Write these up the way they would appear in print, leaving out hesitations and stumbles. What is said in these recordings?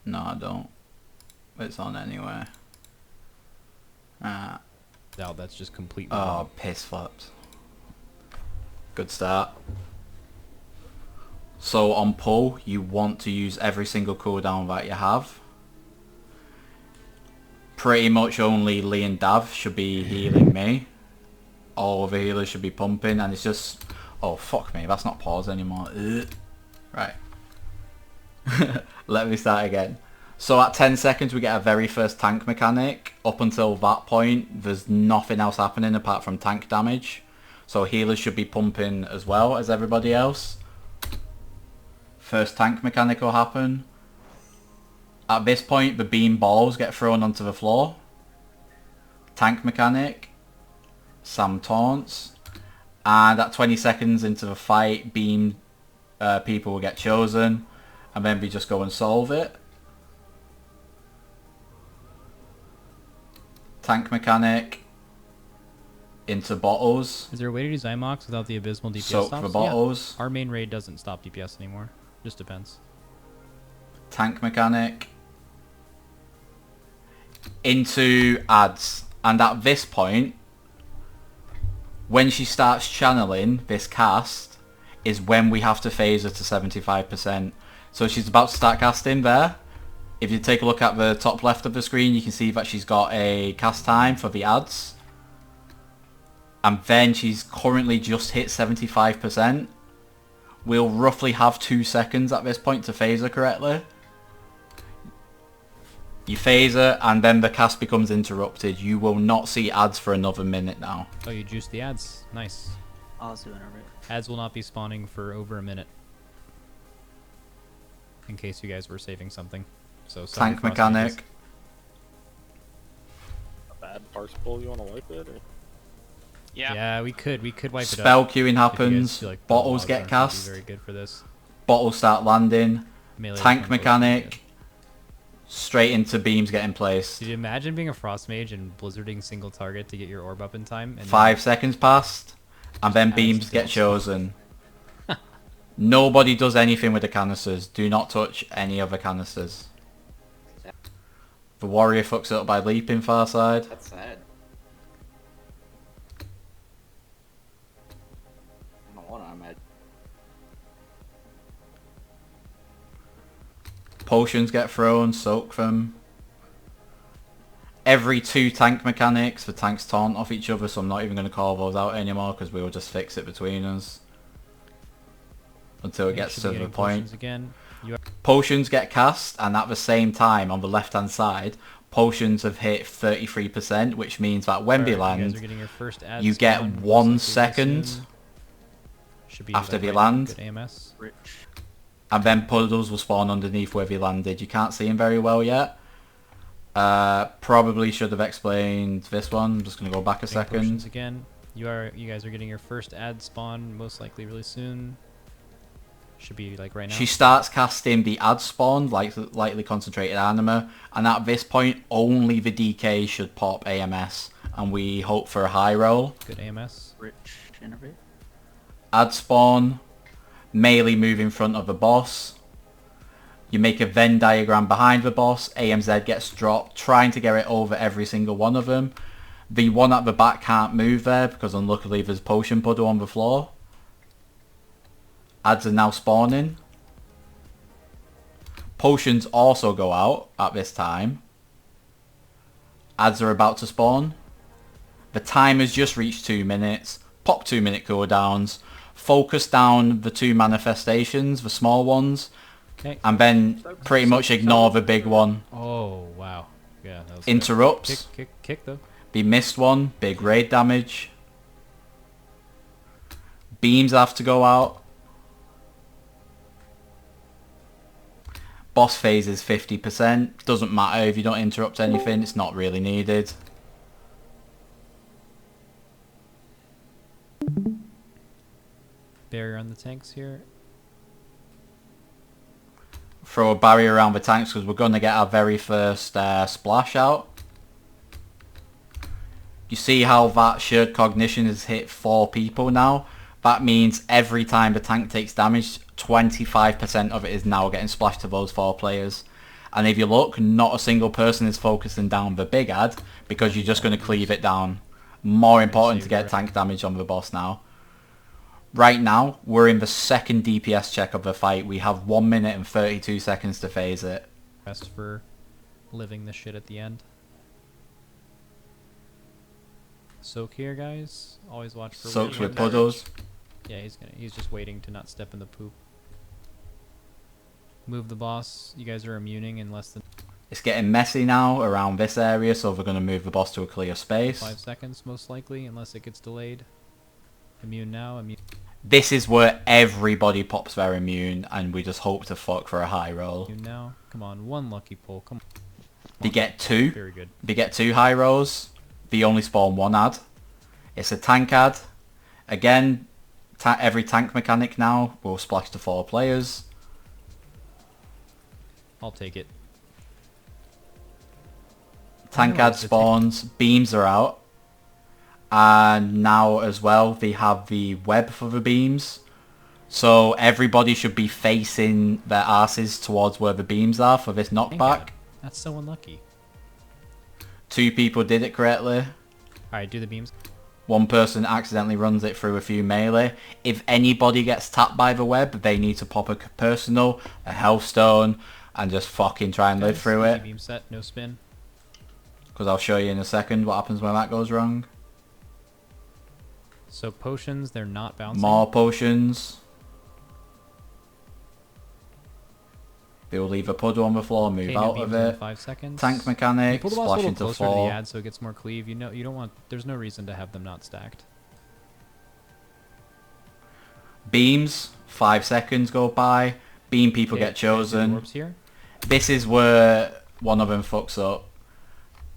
No, I don't. It's on anyway. No, that's just completely Oh, wrong. piss flaps. Good start. So on pull, you want to use every single cooldown that you have. Pretty much only Lee and Dav should be healing me. All of the healers should be pumping, and it's just... Oh, fuck me, that's not pause anymore. Ugh. Right. Let me start again. So at 10 seconds we get our very first tank mechanic. Up until that point, there's nothing else happening apart from tank damage. So healers should be pumping as well as everybody else. First tank mechanic will happen. At this point, the beam balls get thrown onto the floor. Tank mechanic. Sam taunts. And at 20 seconds into the fight, beam people will get chosen. And then we just go and solve it. Tank mechanic. Into bottles. Is there a way to do Zymox without the abysmal DPS Soak stops? the bottles. Yeah. Our main raid doesn't stop DPS anymore. Just depends. Tank mechanic. Into ads. And at this point, when she starts channeling this cast, is when we have to phase her to 75%. So she's about to start casting there. If you take a look at the top left of the screen, you can see that she's got a cast time for the ads. And then she's currently just hit 75%. We'll roughly have 2 seconds at this point to phase her correctly. You phase her and then the cast becomes interrupted. You will not see ads for another minute now. Oh, you juiced the ads. Nice. I'll do Inerva. Ads will not be spawning for over a minute. In case you guys were saving something. So Tank mechanic. A bad parse pull, you want to wipe it? Or? Yeah, we could wipe it up. Spell queuing If you guys happens. feel like the Bottles logs get aren't gonna be cast. Very good for this. Bottles start landing. Melee Tank is mechanic. Straight into beams getting placed. Did you imagine being a frost mage and blizzarding single target to get your orb up in time? And 5 seconds passed. And then Adds beams get skills. chosen. Nobody does anything with the canisters. Do not touch any of the canisters. The warrior fucks it up by leaping far side. That's sad. I don't know what I'm at. Potions get thrown, soak them. Every 2 tank mechanics, the tanks taunt off each other, so I'm not even going to call those out anymore because we will just fix it between us. Until it You gets should to be the getting point. potions again. You Potions get cast, and at the same time, on the left-hand side, potions have hit 33%, which means that when they Alright, you guys land, are getting your first ad you get spawn, most 1 likely second soon. Should be after like they right land. now, good AMS. Rich. and then puddles will spawn underneath where they landed. You can't see them very well yet. Probably should have explained this one. I'm just going to go back a Getting potions second. again. You guys are getting your first ad spawn most likely really soon. Should be like right now. She starts casting the ad spawn, like lightly concentrated anima, and at this point only the DK should pop AMS, and we hope for a high roll. Good AMS. Rich Inerva. Ad spawn, melee move in front of the boss. You make a Venn diagram behind the boss, AMZ gets dropped, trying to get it over every single one of them. The one at the back can't move there because unluckily there's potion puddle on the floor. Ads are now spawning. Potions also go out at this time. Ads are about to spawn. The time has just reached 2 minutes. Pop 2 minute cooldowns. Focus down the 2 manifestations, the small ones. Okay. And then pretty much ignore the big one. Oh wow. Yeah. That was good. Interrupts. Kick though. The missed one. Big raid damage. Beams have to go out. Boss phase is 50%. Doesn't matter if you don't interrupt anything. It's not really needed. Barrier on the tanks here. Throw a barrier around the tanks because we're going to get our very first splash out. You see how that shared cognition has hit 4 people now? That means every time the tank takes damage, 25% of it is now getting splashed to those 4 players. And if you look, not a single person is focusing down the big ad because you're just going to cleave it down. More important to get tank damage on the boss now. Right now, we're in the second DPS check of the fight. We have 1 minute and 32 seconds to phase it. Best for living the shit at the end. Soak here, guys. Always watch for Soaks with waiting. puddles. Yeah, he's just waiting to not step in the poop. Move the boss. You guys are immuning in less than It's getting messy now around this area, so we're going to move the boss to a clear space. 5 seconds, most likely, unless it gets delayed. Immune now, immune. This is where everybody pops their immune, and we just hope to fuck for a high roll. Immune now. Come on, one lucky pull. Come on. They get 2. Very good. They get 2 high rolls. They only spawn 1 ad. It's a tank ad. Again, every tank mechanic now will splash to 4 players. I'll take it. Tank ad spawns, beams are out. And now as well, they have the web for the beams. So everybody should be facing their asses towards where the beams are for this Thank knockback. God. That's so unlucky. 2 people did it correctly. Alright, do the beams. 1 person accidentally runs it through a few melee. If anybody gets tapped by the web, they need to pop a personal, a health stone, and just fucking try and live Guys, through easy it. Beam set, no spin. Because I'll show you in a second what happens when that goes wrong. So potions, they're not bouncing. More potions. They'll leave a puddle on the floor, move Okay, no out beams of in it. 5 seconds. Tank You mechanic, pull the boss a splash little into closer to the 4. ad so it gets more cleave. You know, you don't want. There's no reason to have them not stacked. Beams, 5 seconds go by. Beam people Okay, get guys, do the chosen. orbs here. This is where one of them fucks up.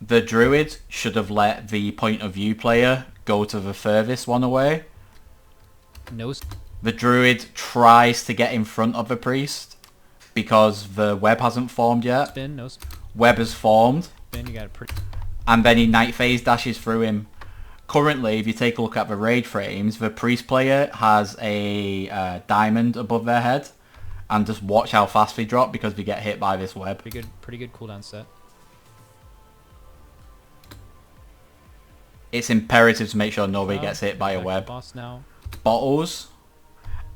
The druid should have let the point of view player go to the furthest one away. No The druid tries to get in front of the priest because the web hasn't formed yet. spin, no Web has formed, spin. You got it pretty. and then he night phase dashes through him. Currently, if you take a look at the raid frames, the priest player has a diamond above their head, and just watch how fast they drop because they get hit by this web. Pretty good cooldown set. It's imperative to make sure nobody Wow, gets hit by a back to web. Boss now. Bottles,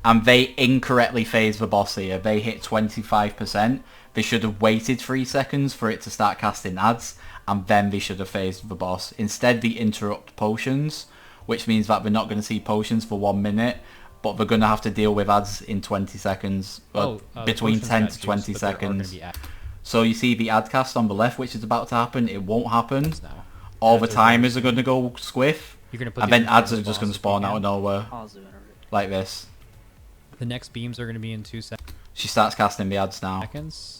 and they incorrectly phase the boss here. They hit 25%. They should have waited 3 seconds for it to start casting ads, and then they should have phased the boss. Instead, they interrupt potions, which means that we're not going to see potions for 1 minute, but they're going to have to deal with ads in 20 seconds, The between potions 10 got to juice, 20 but there are gonna seconds. be ads So you see the ad cast on the left, which is about to happen. It won't happen. now. All the Ads are timers very are going to go squiff, You're gonna put and these then in front ads of are the just going to boss if spawn you out of can. nowhere, I'll do Inerva. like this. The next beams are gonna be in 2 seconds. She starts casting the ads now.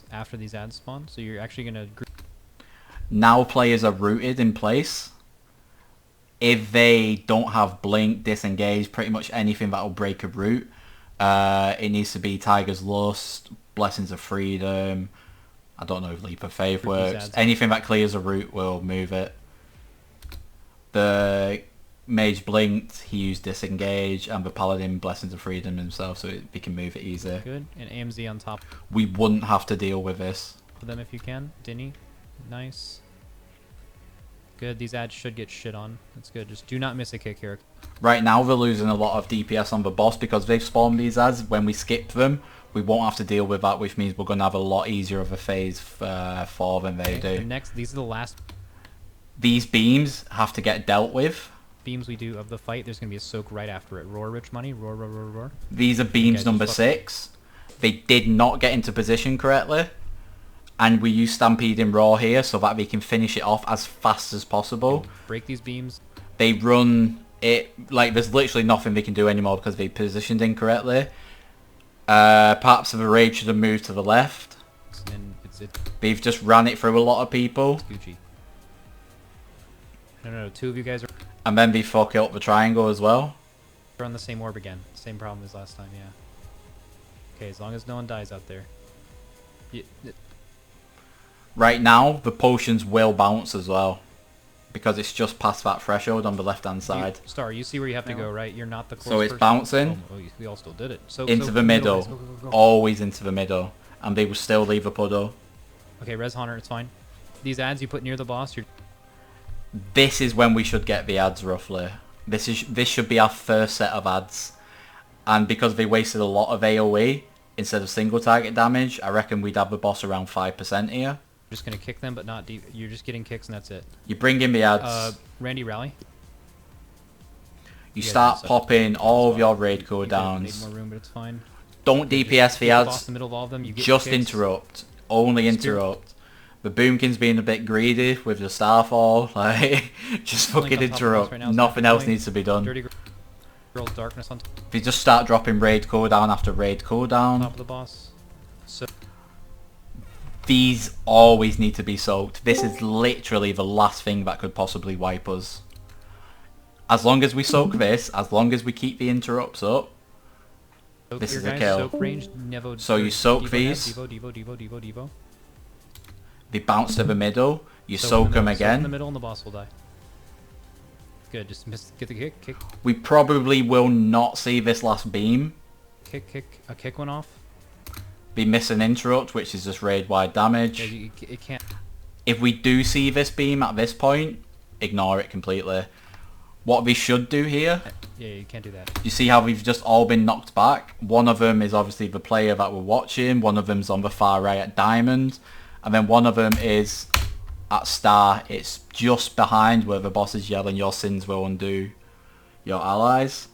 After these ads spawn. So you're actually gonna. Now players are rooted in place. If they don't have blink, disengage, pretty much anything that will break a root, it needs to be Tiger's Lust, Blessings of Freedom, I don't know if Leap of Faith Group these works. ads. Anything that clears a root will move it. The Mage blinked, he used Disengage, and the Paladin Blessings of Freedom himself, so we can move it easy. Good. And AMZ on top We wouldn't have to deal with this. for them if you can. Dinny. Nice. Good. These ads should get shit on. That's good. Just do not miss a kick here. Right now we're losing a lot of DPS on the boss because they've spawned these ads. When we skip them, we won't have to deal with that, which means we're going to have a lot easier of a phase for than they The do. next, these are the last These beams have to get dealt with. beams we do of the fight. There's gonna be a soak right after it. Roar, rich money. Roar, roar, roar, roar. These are beams guys number just 6. They did not get into position correctly. And we use Stampede and Raw here so that we can finish it off as fast as possible. Break these beams. They run it, like there's literally nothing they can do anymore because they positioned incorrectly. Parts of the raid should have moved to the left. And it's They've just ran it through a lot of people. Gucci. No. 2 of you guys are And then they fuck up the triangle as well. on the same orb again. Same problem as last time. Yeah. Okay. As long as no one dies out there. Right now, the potions will bounce as well. Because it's just past that threshold on the left-hand side. Star, you see where you have to go, right? You're not the close So it's person. bouncing. We all still did it. So Into so the middle. guys, go. Always into the middle. And they will still leave a puddle. Okay, Res Hunter, it's fine. These ads you put near the boss, you're... This is when we should get the ads, roughly. This should be our first set of ads. And because they wasted a lot of AoE, instead of single target damage, I reckon we'd have the boss around 5% here. just going to kick them, but not deep. You're just getting kicks and that's it. You bring in the ads. Randy, rally. You start popping all of your raid Need cooldowns. more room, but it's fine. Don't DPS the Get the boss ads. in the middle of all of them, you get Just kicks. interrupt. Only interrupt. The Boomkin's being a bit greedy with the Starfall. Like, just Link fucking on top of the boss interrupt. right now is Nothing not else doing. needs to be done. Dirty Girl's Darkness on If you just start dropping raid cooldown after raid cooldown, top of the boss. So these always need to be soaked. This is literally the last thing that could possibly wipe us. As long as we soak this, as long as we keep the interrupts up, soak this your is a guys, kill. Soak range, Nevo, So you soak Devo, these. Devo. They bounce to the middle, you Soak soak in the them middle, soak in the again. middle and the boss will die. Good, just get the kick. We probably will not see this last beam. A kick went off. Be missing interrupt, which is just raid wide Yeah, damage. it can't. If we do see this beam at this point, ignore it completely. What we should do here, Yeah, you can't do that. you see how we've just all been knocked back? One of them is obviously the player that we're watching, one of them's on the far right at Diamond, and then one of them is at Star. It's just behind where the boss is yelling, your sins will undo your allies.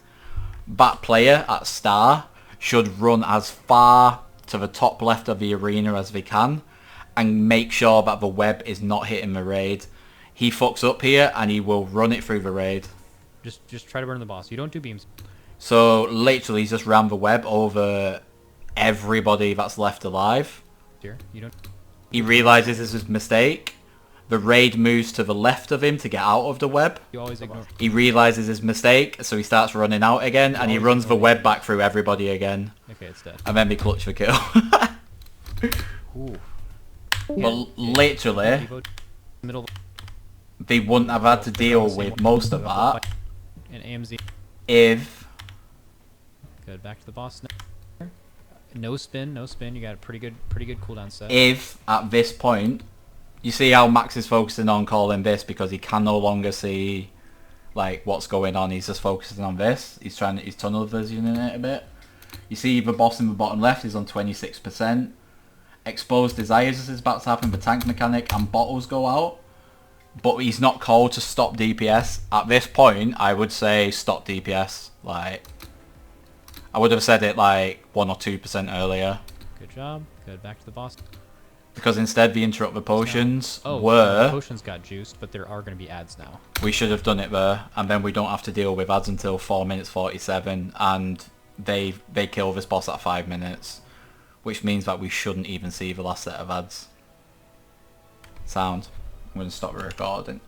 That player at Star should run as far to the top left of the arena as they can and make sure that the web is not hitting the raid. He fucks up here and he will run it through the raid. Just try to burn the boss. You don't do beams. So literally he's just ran the web over everybody that's left alive. Here, you don't. He realizes this is a mistake. The raid moves to the left of him to get out of the web. You always ignore. He realizes his mistake, so he starts running out again, and he always runs the ignore web back through everybody again. Okay, it's dead. And then they clutch the kill. Ooh. But literally, Devo, middle. they wouldn't have had to deal with most of that And AMZ. if Good. Back to the boss now. No spin. You got a pretty good cooldown set. at this point, you see how Max is focusing on calling this because he can no longer see like what's going on. He's just focusing on this. He's tunnel visioning it a bit. You see the boss in the bottom left is on 26%. Exposed Desires is about to happen, the tank mechanic and bottles go out. But he's not called to stop DPS. At this point, I would say stop DPS. Like, I would have said it like 1 or 2% earlier. Good job. Good. Back to the boss. Because instead the interrupt the potions Oh, were... potions got juiced, but there are going to be ads now. We should have done it there, and then we don't have to deal with ads until 4 minutes 47, and they kill this boss at 5 minutes, which means that we shouldn't even see the last set of ads. Sound. I'm going to stop the recording.